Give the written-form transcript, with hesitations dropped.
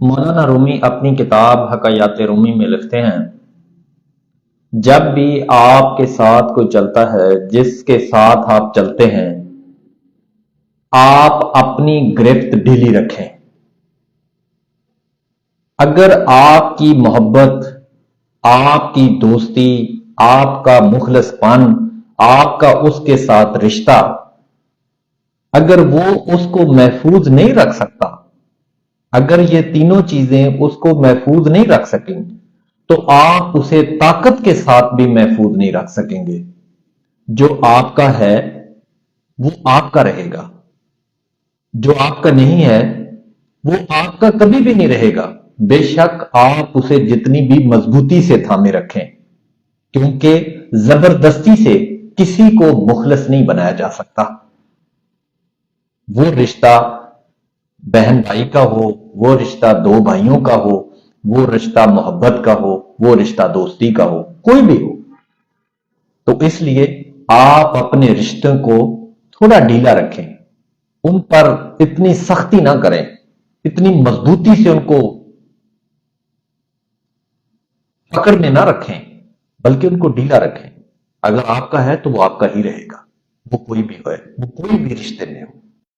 مولانا رومی اپنی کتاب حکایات رومی میں لکھتے ہیں، جب بھی آپ کے ساتھ کوئی چلتا ہے جس کے ساتھ آپ چلتے ہیں، آپ اپنی گرفت ڈھیلی رکھیں۔ اگر آپ کی محبت، آپ کی دوستی، آپ کا مخلص پن، آپ کا اس کے ساتھ رشتہ، اگر وہ اس کو محفوظ نہیں رکھ سکتا، اگر یہ تینوں چیزیں اس کو محفوظ نہیں رکھ سکیں، تو آپ اسے طاقت کے ساتھ بھی محفوظ نہیں رکھ سکیں گے۔ جو آپ کا ہے وہ آپ کا رہے گا، جو آپ کا نہیں ہے وہ آپ کا کبھی بھی نہیں رہے گا، بے شک آپ اسے جتنی بھی مضبوطی سے تھامے رکھیں، کیونکہ زبردستی سے کسی کو مخلص نہیں بنایا جا سکتا۔ وہ رشتہ بہن بھائی کا ہو، وہ رشتہ دو بھائیوں کا ہو، وہ رشتہ محبت کا ہو، وہ رشتہ دوستی کا ہو، کوئی بھی ہو، تو اس لیے آپ اپنے رشتوں کو تھوڑا ڈھیلا رکھیں، ان پر اتنی سختی نہ کریں، اتنی مضبوطی سے ان کو پکڑ میں نہ رکھیں، بلکہ ان کو ڈھیلا رکھیں۔ اگر آپ کا ہے تو وہ آپ کا ہی رہے گا، وہ کوئی بھی ہو، وہ کوئی بھی رشتے میں ہو۔